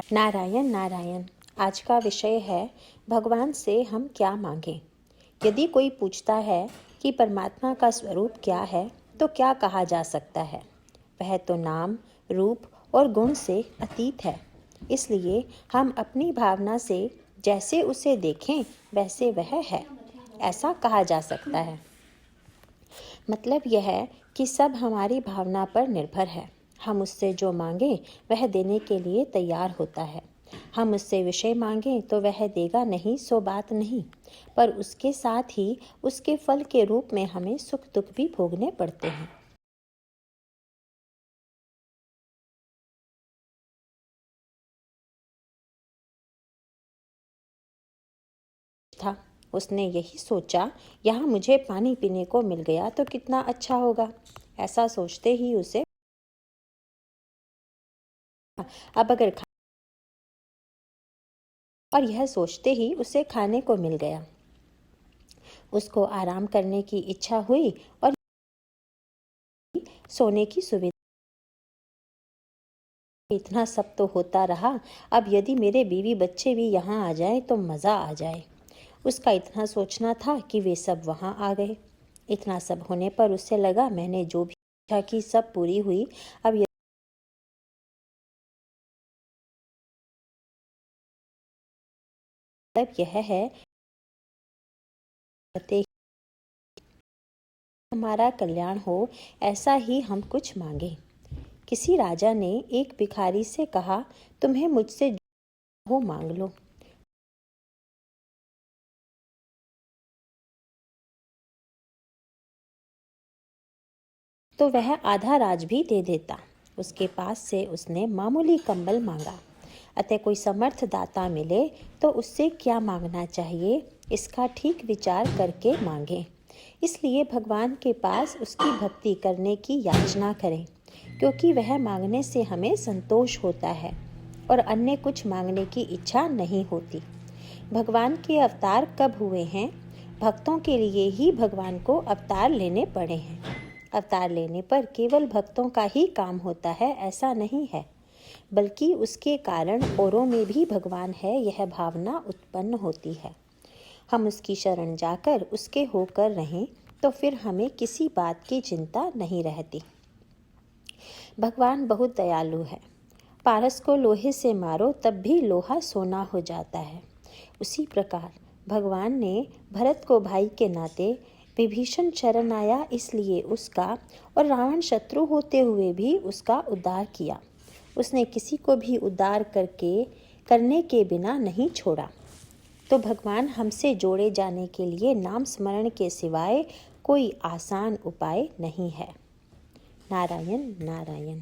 नारायण नारायण। आज का विषय है भगवान से हम क्या मांगें। यदि कोई पूछता है कि परमात्मा का स्वरूप क्या है तो क्या कहा जा सकता है। वह तो नाम, रूप और गुण से अतीत है। इसलिए हम अपनी भावना से जैसे उसे देखें वैसे वह है, ऐसा कहा जा सकता है। मतलब यह है कि सब हमारी भावना पर निर्भर है। हम उससे जो मांगें वह देने के लिए तैयार होता है। हम उससे विषय मांगें तो वह देगा नहीं, सो बात नहीं, पर उसके साथ ही उसके फल के रूप में हमें सुख दुख भी भोगने पड़ते हैं। था उसने यही सोचा, यहाँ मुझे पानी पीने को मिल गया तो कितना अच्छा होगा। ऐसा सोचते ही उसे अब अगर और यह सोचते ही उसे खाने को मिल गया। उसको आराम करने की इच्छा हुई और सोने की सुविधा। इतना सब तो होता रहा, अब यदि मेरे बीवी बच्चे भी यहाँ आ जाएं तो मज़ा आ जाए। उसका इतना सोचना था कि वे सब वहाँ आ गए। इतना सब होने पर उसे लगा, मैंने जो भी इच्छा की सब पूरी हुई। अब यह है हमारा कल्याण हो, ऐसा ही हम कुछ मांगे। किसी राजा ने एक भिखारी से कहा, तुम्हें मुझसे जो हो मांग लो। तो वह आधा राज भी दे देता। उसके पास से उसने मामूली कंबल मांगा। अतः कोई समर्थ दाता मिले तो उससे क्या मांगना चाहिए, इसका ठीक विचार करके मांगें। इसलिए भगवान के पास उसकी भक्ति करने की याचना करें, क्योंकि वह मांगने से हमें संतोष होता है और अन्य कुछ मांगने की इच्छा नहीं होती। भगवान के अवतार कब हुए हैं? भक्तों के लिए ही भगवान को अवतार लेने पड़े हैं। अवतार लेने पर केवल भक्तों का ही काम होता है, ऐसा नहीं है, बल्कि उसके कारण औरों में भी भगवान है, यह भावना उत्पन्न होती है। हम उसकी शरण जाकर उसके होकर रहें तो फिर हमें किसी बात की चिंता नहीं रहती। भगवान बहुत दयालु है। पारस को लोहे से मारो तब भी लोहा सोना हो जाता है। उसी प्रकार भगवान ने भरत को भाई के नाते, विभीषण शरण आया इसलिए उसका, और रावण शत्रु होते हुए भी उसका उद्धार किया। उसने किसी को भी उद्धार करने के बिना नहीं छोड़ा। तो भगवान हमसे जोड़े जाने के लिए नाम स्मरण के सिवाय कोई आसान उपाय नहीं है। नारायण नारायण।